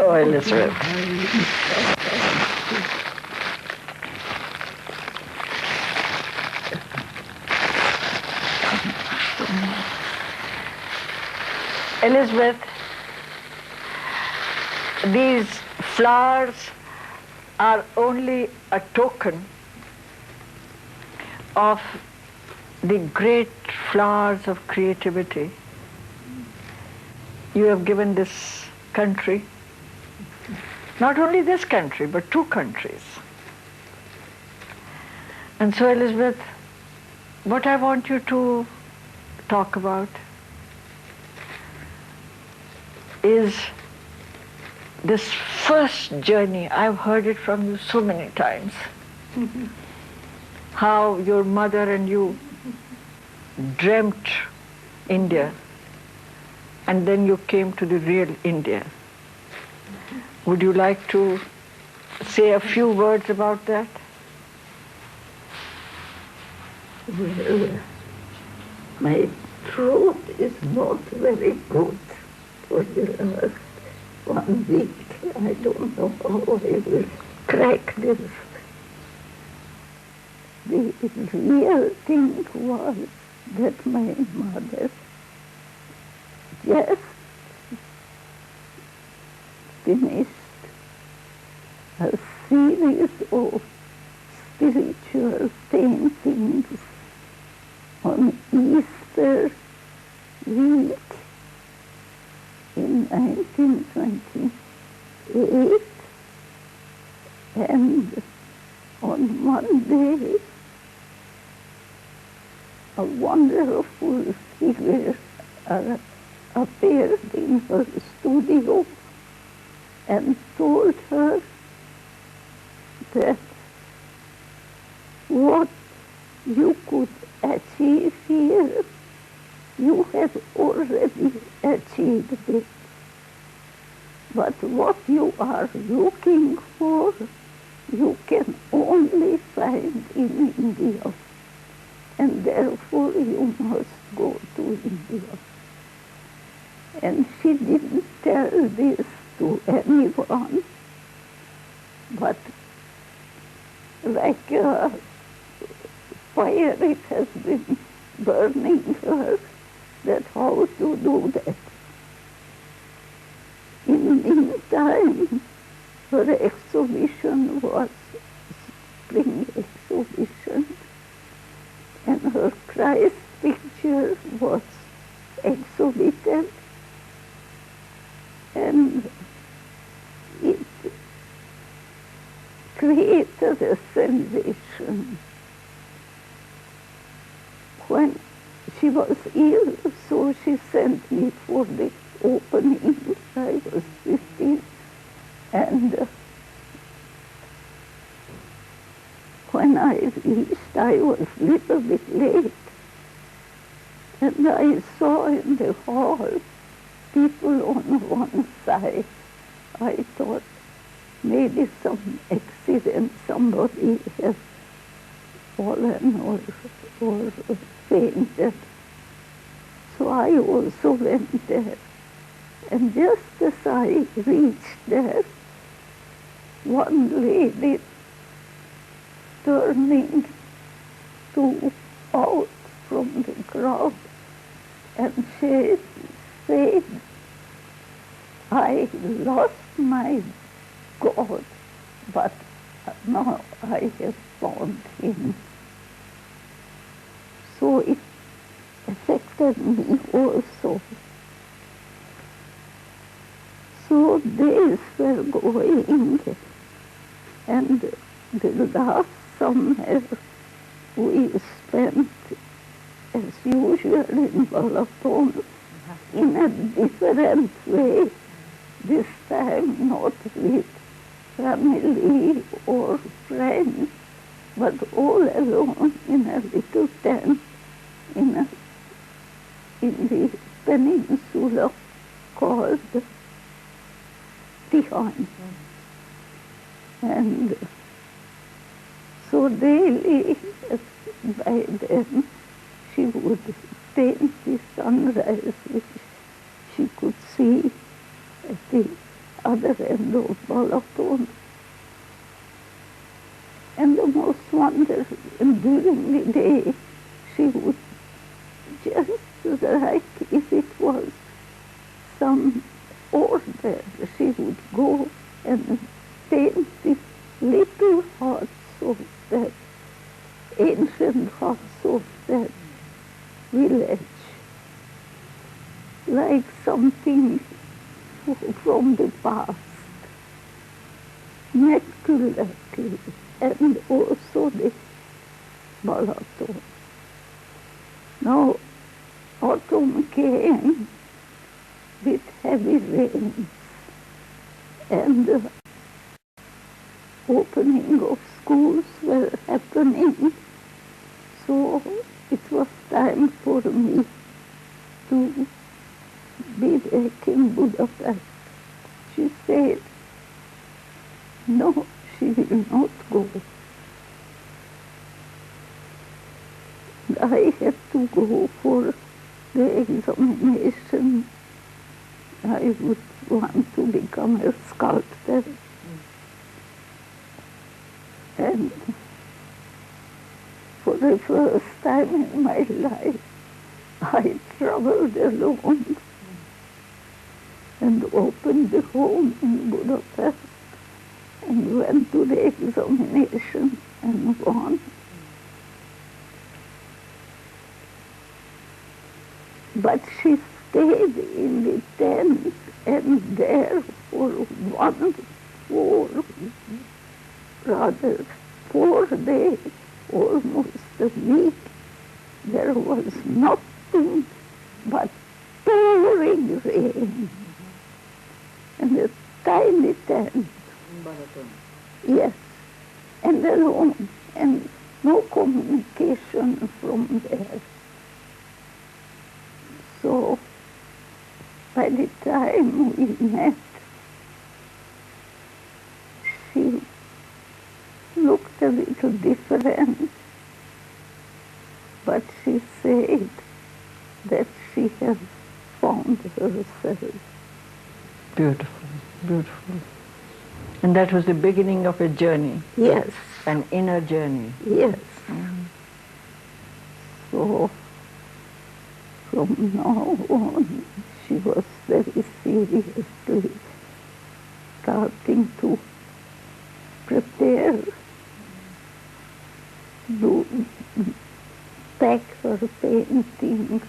Hello, Elizabeth. Elizabeth, these flowers are only a token of the great flowers of creativity you have given this country. Not only this country, but two countries. And so, Elizabeth, what I want you to talk about is this first journey. I've heard it from you so many times. How your mother and you dreamt India, and then you came to the real India. Would you like to say a few words about that? Well, my throat is not very good for the last 1 week. I don't know how I will crack this. The real thing was that my mother just finished a series of spiritual paintings on Easter week in 1928, and on Monday a wonderful figure appeared in her studio and told her that what you could achieve here, you have already achieved it. But what you are looking for, you can only find in India. And therefore you must go to India. And she didn't tell this to anyone, but like a fire, it has been burning her, that how to do that. In the meantime, her exhibition was spring exhibition, and her Christ picture was exhibited, and it created a sensation. When she was ill, so she sent me for the opening. I was 15, and when I reached, I was a little bit late, and I saw in the hall people on one side. I thought maybe some accident, somebody has fallen or fainted. So I also went there. And just as I reached there, one lady turning to out from the crowd, and she said, "I lost my God, but now I have found him." So it affected me also. So days were going, and the last summer we spent, as usual, in Balaton in a different way. This time not with family or friends, but all alone in a little tent in the peninsula called Tihan. And so daily, by then, she would paint the sunrise, which she could see at the other end of Balaton. And the most wonderful, and during the day, she would just like if it was some order, she would go and paint the little huts of that ancient huts of that village, like something from the past, meticulously, and also the Balaton. Now, autumn came with heavy rains, and the opening of schools were happening, so it was time for me to be back in Budapest. She said, no, she will not go. I had to go for the examination. I would want to become a sculptor. And for the first time in my life, I traveled alone and opened the home in Budapest and went to the examination and won. But she stayed in the tent, and there for 4 days, almost a week, there was nothing but pouring rain. And a tiny tent. Yes, and alone, and no communication from there. So, by the time we met, she looked a little different, but she said that she has found herself. Beautiful, beautiful. And that was the beginning of a journey. Yes. An inner journey. Yes. So, from now on, she was very seriously starting to prepare, to pack her paintings,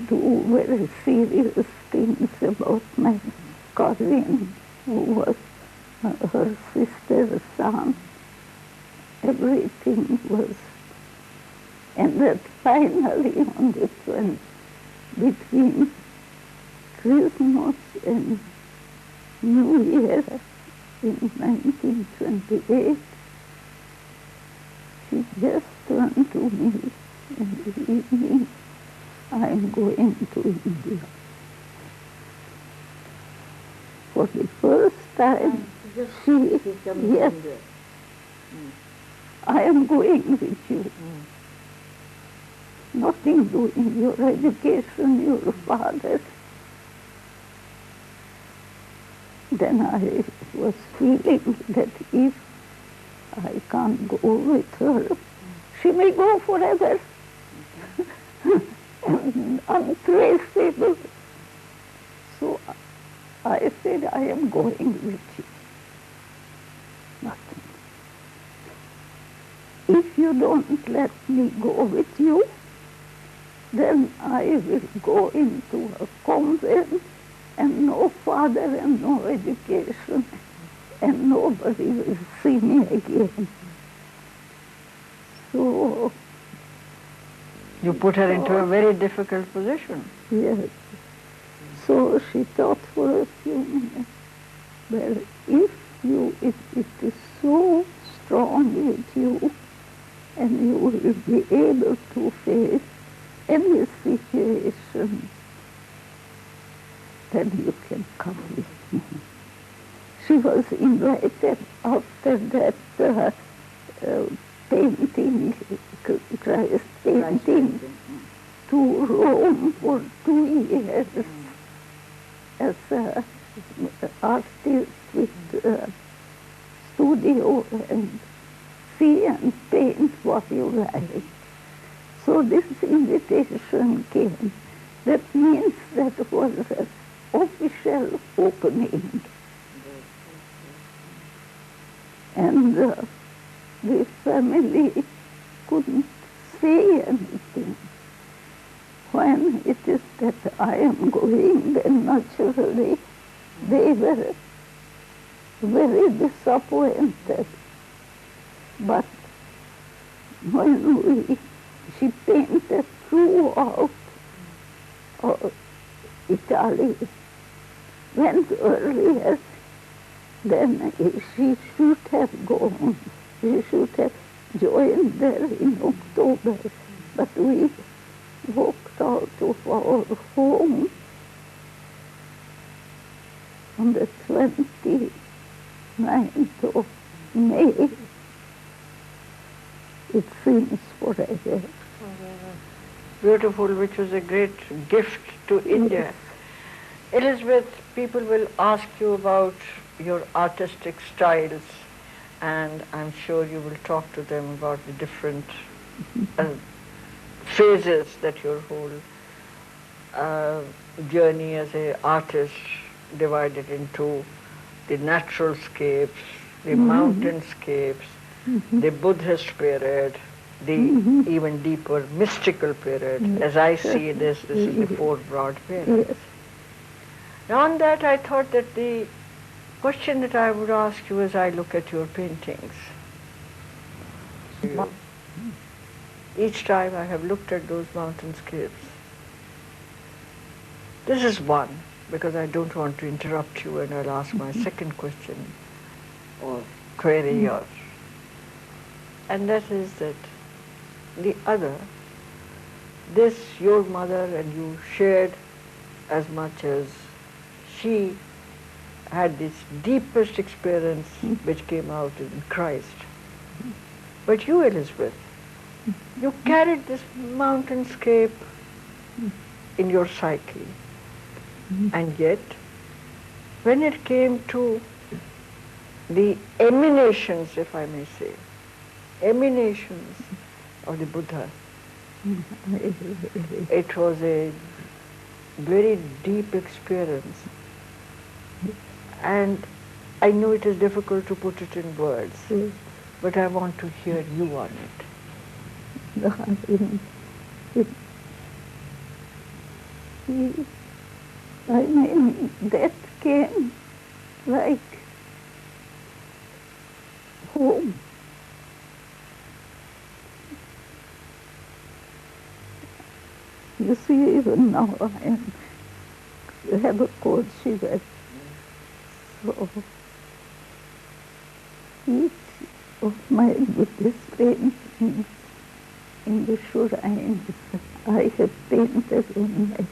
do very serious things about my cousin, who was her sister's son. Everything was, and that finally on the between Christmas and New Year in 1928, she just turned to me in the evening, I'm going to India. For the first time, yes, I am going with you. Nothing doing your education, your father. Then I was feeling that if I can't go with her, she may go forever. And untraceable. So I said, I am going with you. Nothing. If you don't let me go with you, then I will go into a convent and no father and no education, and nobody will see me again. So you put her into a very difficult position. Yes. So she thought for a few minutes, well, if it is so strong with you, and you will be able to face any situation, then you can come with me. She was invited after that painting, Christ painting, to Rome for 2 years as a artist with studio and see and paint what you like. So this invitation came. That means that was an official opening. And the family couldn't say anything. When it is that I am going, then naturally they were very disappointed. But when she painted throughout Italy, went earlier, then she should have gone. She should have joined there in October, but we walked out of our home on the 29th of May. It seems forever. Beautiful, which was a great gift to India. Elizabeth, people will ask you about your artistic styles, and I'm sure you will talk to them about the different phases that your whole journey as an artist divided into the natural scapes, the mountainscapes, the Buddhist period, the even deeper mystical period. As I see this is the four broad periods. Now on that I thought that the question that I would ask you as I look at your paintings, each time I have looked at those mountainscapes, this is one, because I don't want to interrupt you and I'll ask my second question or query or, and that is that the other, this your mother and you shared as much as she had this deepest experience which came out in Christ. But you, Elizabeth, you carried this mountainscape in your psyche. And yet, when it came to the emanations, if I may say, emanations of the Buddha, it was a very deep experience. And I know it is difficult to put it in words, but I want to hear you on it. I mean, that came like home. You see, even now I have a cold shiver. So each of my Buddhist paintings in the shrines I have painted on my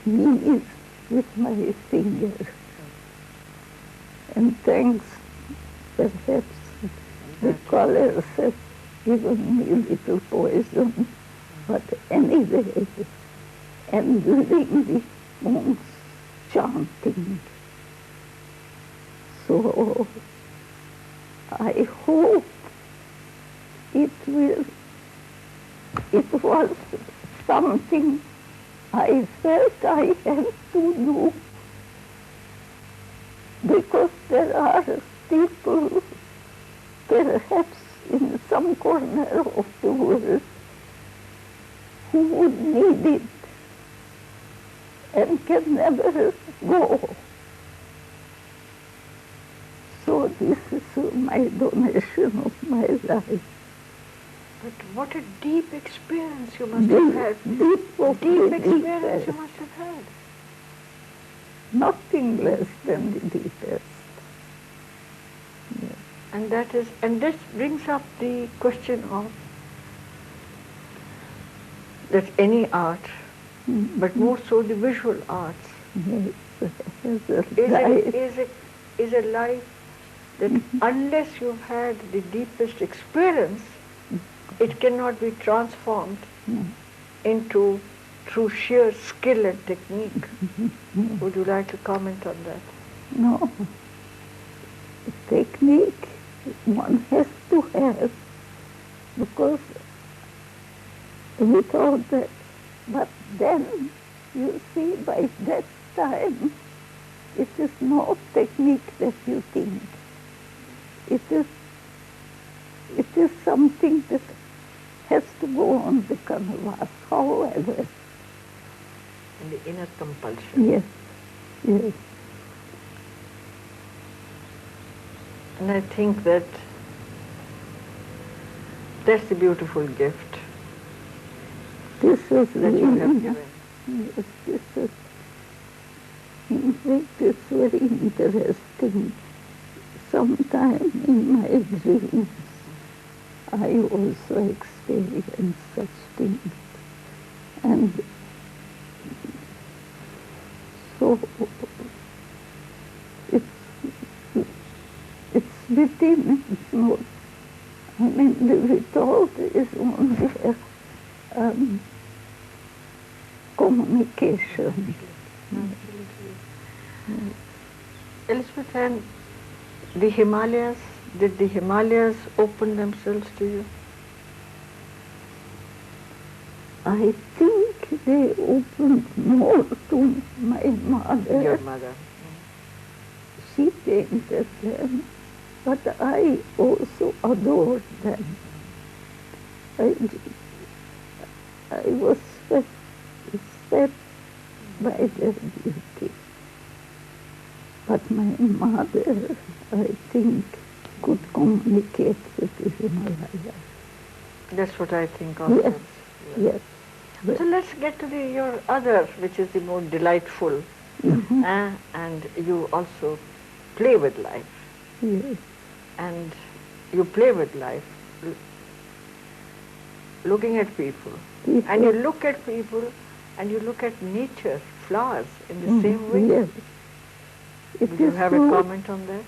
knees with my fingers. And thanks, perhaps the colors have given me a little poison, but anyway, and during the monks chanting. So I hope it was something I felt I had to do, because there are people, perhaps in some corner of the world, who would need it and can never go. So this is my donation of my life. But what a deep experience you must have had. Deep experience you must have had. Nothing less than the deepest. Yes. And this brings up the question of that any art, but more so the visual arts, is a life that unless you've had the deepest experience, it cannot be transformed into through sheer skill and technique. Would you like to comment on that? No. Technique one has to have, because without that, but then, you see, by that time, it is no technique that you think. It is something that has to go on the canvas, however. And the inner compulsion. Yes, yes. And I think that that's a beautiful gift This is that you have given. Yes, this is, in fact, it's very interesting. Sometime in my dreams, I also experience such things. And so it's within, it's not, I mean, the without is only communication. Elizabeth, and the Himalayas, did the Himalayas open themselves to you? I think they opened more to my mother. Your mother. She painted them, but I also adored them. I was swept by their beauty. But my mother, I think, could communicate with the Himalayas. That's what I think also. Yes, yes. So let's get to your other, which is the more delightful. Mm-hmm. And you also play with life. Yes. And you play with life, looking at people. And you look at people and you look at nature, flowers, in the same way. Yes. Would you have a comment on that?